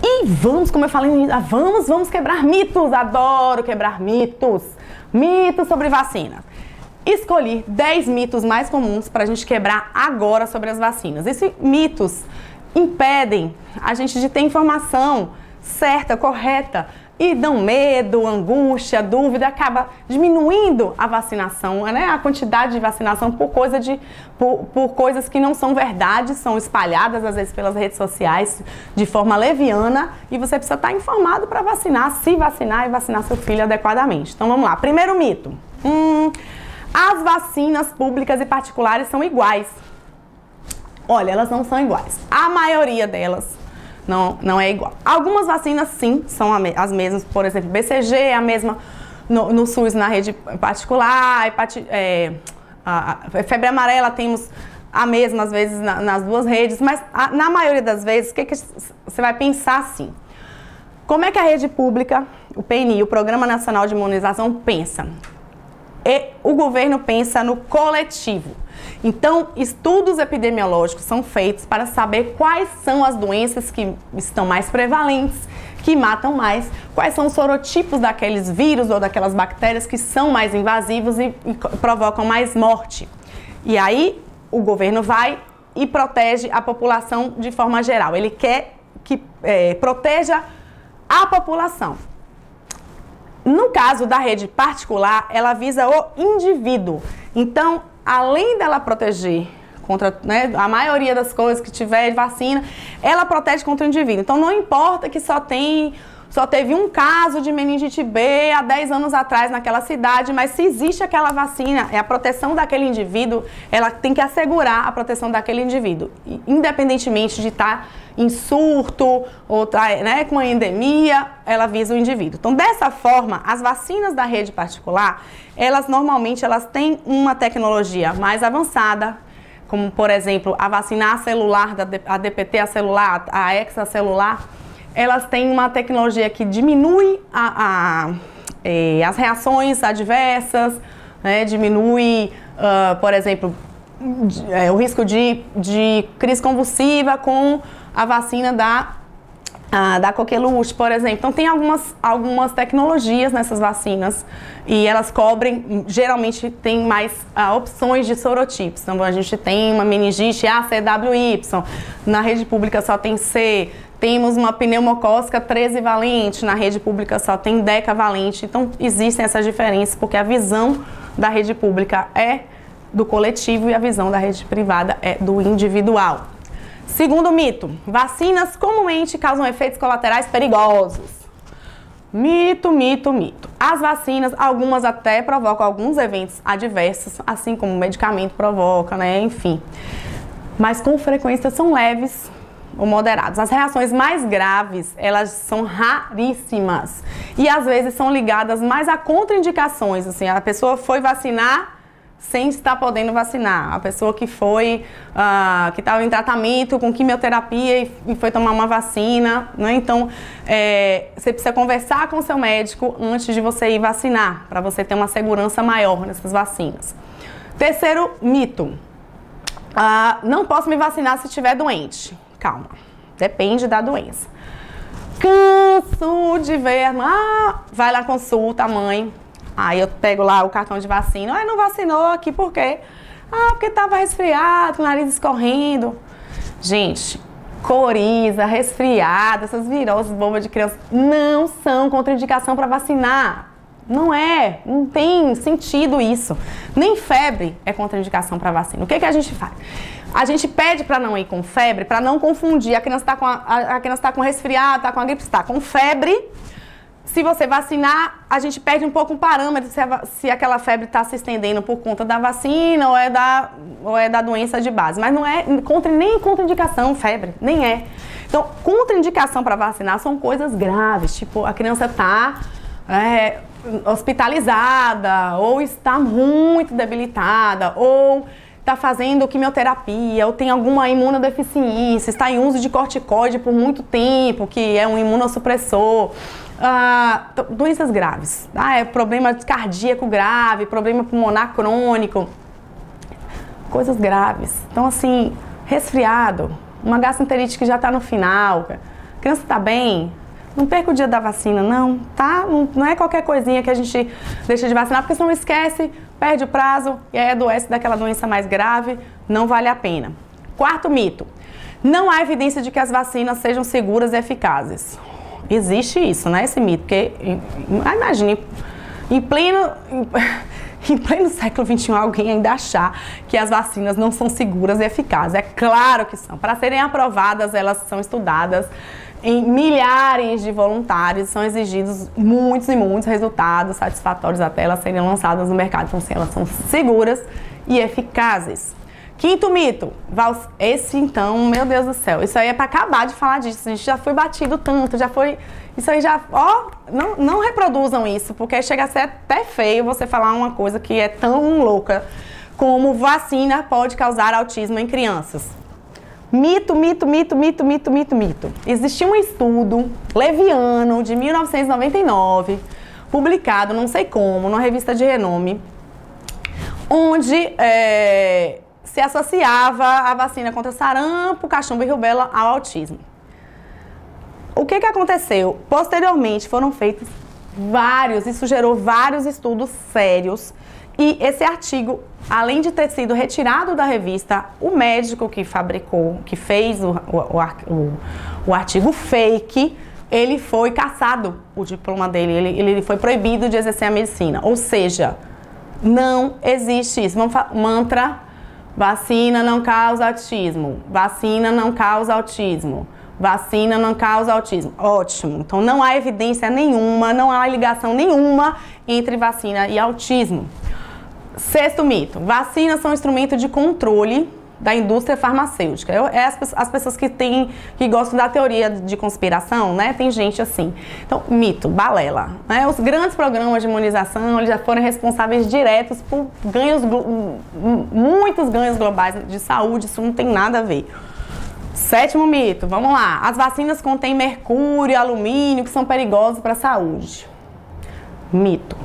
E vamos, como eu falei, vamos quebrar mitos. Adoro quebrar mitos. Mitos sobre vacinas. Escolhi 10 mitos mais comuns para a gente quebrar agora sobre as vacinas. Esses mitos impedem a gente de ter informação certa, correta, e dão medo, angústia, dúvida, acaba diminuindo a vacinação, né? A quantidade de vacinação por coisas que não são verdade, são espalhadas às vezes pelas redes sociais de forma leviana, e você precisa estar informado para vacinar, se vacinar e vacinar seu filho adequadamente. Então vamos lá, primeiro mito. As vacinas públicas e particulares são iguais. Olha, elas não são iguais. A maioria delas não é igual. Algumas vacinas, sim, são as mesmas. Por exemplo, BCG é a mesma no SUS, na rede particular. Febre amarela temos a mesma, às vezes, nas duas redes. Mas, na maioria das vezes, o que você vai pensar assim? Como é que a rede pública, o PNI, o Programa Nacional de Imunização, pensa? O governo pensa no coletivo. Então, estudos epidemiológicos são feitos para saber quais são as doenças que estão mais prevalentes, que matam mais, quais são os sorotipos daqueles vírus ou daquelas bactérias que são mais invasivos e provocam mais morte. E aí, o governo vai e protege a população de forma geral. Ele quer que proteja a população. No caso da rede particular, ela visa o indivíduo. Então, além dela proteger contra, né, a maioria das coisas que tiver vacina, ela protege contra o indivíduo. Então, não importa que só teve um caso de meningite B há 10 anos atrás naquela cidade, mas se existe aquela vacina, a proteção daquele indivíduo, ela tem que assegurar a proteção daquele indivíduo, independentemente de estar em surto ou né, com a endemia, ela visa o indivíduo. Então, dessa forma, as vacinas da rede particular, normalmente têm uma tecnologia mais avançada, como, por exemplo, a vacina acelular, a DPT acelular, a extracelular. Elas têm uma tecnologia que diminui as reações adversas, né, diminui, por exemplo, o risco de crise convulsiva com a vacina da coqueluche, por exemplo. Então, tem algumas tecnologias nessas vacinas e elas cobrem, geralmente tem mais opções de sorotipos. Então, a gente tem uma meningite ACWY, na rede pública só tem C. Temos uma pneumocócica 13 valente, na rede pública só tem decavalente. Então, existem essas diferenças, porque a visão da rede pública é do coletivo e a visão da rede privada é do individual. Segundo mito, vacinas comumente causam efeitos colaterais perigosos. Mito, mito, mito. As vacinas, algumas até provocam alguns eventos adversos, assim como o medicamento provoca, né? Enfim. Mas com frequência são leves ou moderados. As reações mais graves, elas são raríssimas e às vezes são ligadas mais a contraindicações, assim, a pessoa foi vacinar sem estar podendo vacinar, a pessoa que estava em tratamento com quimioterapia e foi tomar uma vacina, né? Então, você precisa conversar com o seu médico antes de você ir vacinar, para você ter uma segurança maior nessas vacinas. Terceiro mito, não posso me vacinar se estiver doente. Calma, depende da doença. Canso de ver, vai lá, consulta a mãe. Aí eu pego lá o cartão de vacina. Não vacinou aqui por quê? Porque estava resfriado, com o nariz escorrendo. Gente, coriza, resfriado, essas viroses bobas de criança não são contraindicação para vacinar. Não tem sentido isso. Nem febre é contraindicação para vacina. O que a gente faz? A gente pede para não ir com febre, para não confundir. A criança está com resfriado, está com a gripe, está com febre. Se você vacinar, a gente perde um pouco o parâmetro se aquela febre está se estendendo por conta da vacina ou é da doença de base. Mas não é nem contraindicação febre, nem é. Então, contraindicação para vacinar são coisas graves, tipo a criança está hospitalizada, ou está muito debilitada, ou está fazendo quimioterapia, ou tem alguma imunodeficiência, está em uso de corticoide por muito tempo, que é um imunossupressor. Doenças graves, problema cardíaco grave, problema pulmonar crônico, coisas graves. Então, assim, resfriado, uma gastroenterite que já está no final, A criança está bem? Não perca o dia da vacina, não, tá? Não é qualquer coisinha que a gente deixa de vacinar, porque senão esquece, perde o prazo e aí adoece daquela doença mais grave, não vale a pena. Quarto mito. Não há evidência de que as vacinas sejam seguras e eficazes. Existe isso, né? Esse mito, porque, imagine, em pleno século XXI, alguém ainda achar que as vacinas não são seguras e eficazes. É claro que são. Para serem aprovadas, elas são estudadas em milhares de voluntários, são exigidos muitos e muitos resultados satisfatórios até elas serem lançadas no mercado. Então, sim, elas são seguras e eficazes. Quinto mito, esse então, meu Deus do céu, isso aí é para acabar de falar disso, a gente já foi batido tanto, já foi, isso aí já, não reproduzam isso, porque chega a ser até feio você falar uma coisa que é tão louca como vacina pode causar autismo em crianças. Mito, mito, mito, mito, mito, mito, mito. Existia um estudo leviano de 1999, publicado, não sei como, numa revista de renome, onde se associava a vacina contra sarampo, cachumba e rubéola ao autismo. O que aconteceu? Posteriormente foram feitos isso gerou vários estudos sérios, e esse artigo, além de ter sido retirado da revista, o médico que fabricou, que fez o artigo fake, ele foi cassado, o diploma dele, ele foi proibido de exercer a medicina. Ou seja, não existe isso. Mantra: vacina não causa autismo, vacina não causa autismo, vacina não causa autismo. Ótimo. Então não há evidência nenhuma, não há ligação nenhuma entre vacina e autismo. Sexto mito: vacinas são instrumento de controle da indústria farmacêutica. As pessoas que gostam da teoria de conspiração, né? Tem gente assim. Então, mito, balela. Né? Os grandes programas de imunização, eles já foram responsáveis diretos por muitos ganhos globais de saúde, isso não tem nada a ver. Sétimo mito, vamos lá. As vacinas contêm mercúrio e alumínio, que são perigosos para a saúde. Mito.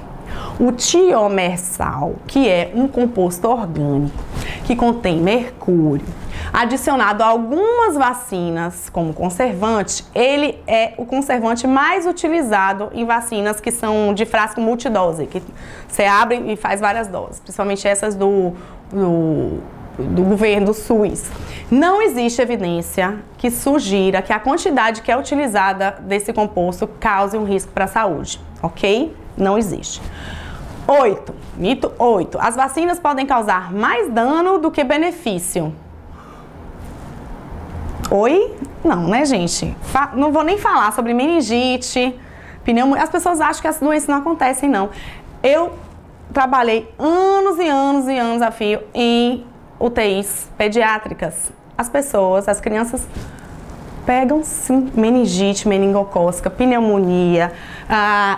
O tiomersal, que é um composto orgânico que contém mercúrio, adicionado a algumas vacinas como conservante, ele é o conservante mais utilizado em vacinas que são de frasco multidose, que você abre e faz várias doses, principalmente essas do governo, do SUS. Não existe evidência que sugira que a quantidade que é utilizada desse composto cause um risco para a saúde, ok? Não existe. 8. Mito 8. As vacinas podem causar mais dano do que benefício. Oi? Não, né, gente? Não vou nem falar sobre meningite, pneumonia. As pessoas acham que essas doenças não acontecem, não. Eu trabalhei anos e anos e anos a fio em UTIs pediátricas. As crianças pegam sim meningite meningocócica, pneumonia,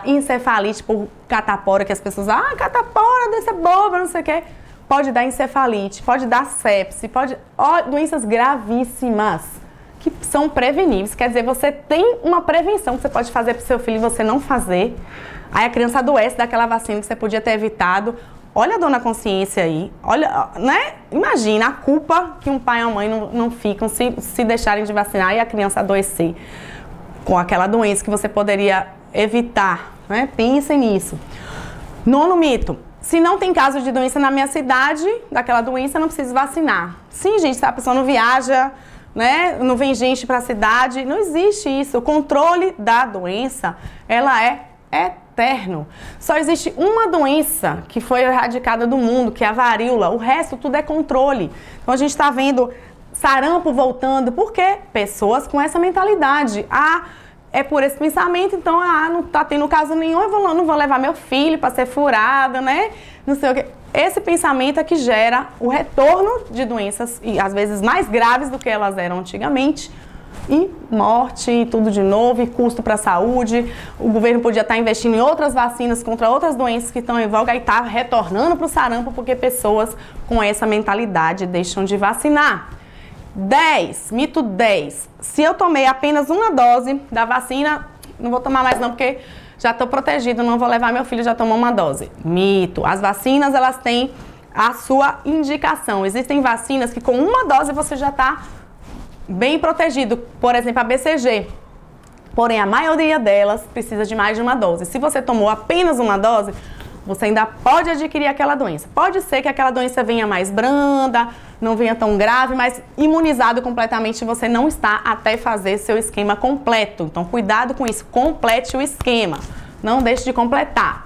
encefalite por catapora, que as pessoas catapora, doença boba, não sei o que. Pode dar encefalite, pode dar sepse, doenças gravíssimas que são preveníveis. Quer dizer, você tem uma prevenção que você pode fazer para o seu filho e você não fazer. Aí a criança adoece daquela vacina que você podia ter evitado. Olha a dor na consciência aí, olha, né? Imagina a culpa que um pai e uma mãe não ficam se deixarem de vacinar e a criança adoecer com aquela doença que você poderia evitar, né? Pensem nisso. 9º mito: se não tem caso de doença na minha cidade, daquela doença, não preciso vacinar. Sim, gente, se a pessoa não viaja, né? Não vem gente para a cidade, não existe isso. O controle da doença, ela é eterno. Só existe uma doença que foi erradicada do mundo, que é a varíola. O resto tudo é controle. Então a gente está vendo sarampo voltando. Por quê? Pessoas com essa mentalidade. É por esse pensamento, então, não tá tendo caso nenhum, eu não vou levar meu filho para ser furada, né? Não sei o quê. Esse pensamento é que gera o retorno de doenças, e às vezes mais graves do que elas eram antigamente, e morte, e tudo de novo, e custo para a saúde. O governo podia estar investindo em outras vacinas contra outras doenças que estão em voga e está retornando para o sarampo porque pessoas com essa mentalidade deixam de vacinar. 10, mito 10. Se eu tomei apenas uma dose da vacina, não vou tomar mais não, porque já estou protegido, não vou levar meu filho, já tomou uma dose. Mito. As vacinas, elas têm a sua indicação. Existem vacinas que com uma dose você já está bem protegido. Por exemplo, a BCG. Porém, a maioria delas precisa de mais de uma dose. Se você tomou apenas uma dose, você ainda pode adquirir aquela doença. Pode ser que aquela doença venha mais branda, não venha tão grave, mas imunizado completamente você não está até fazer seu esquema completo. Então, cuidado com isso, complete o esquema. Não deixe de completar.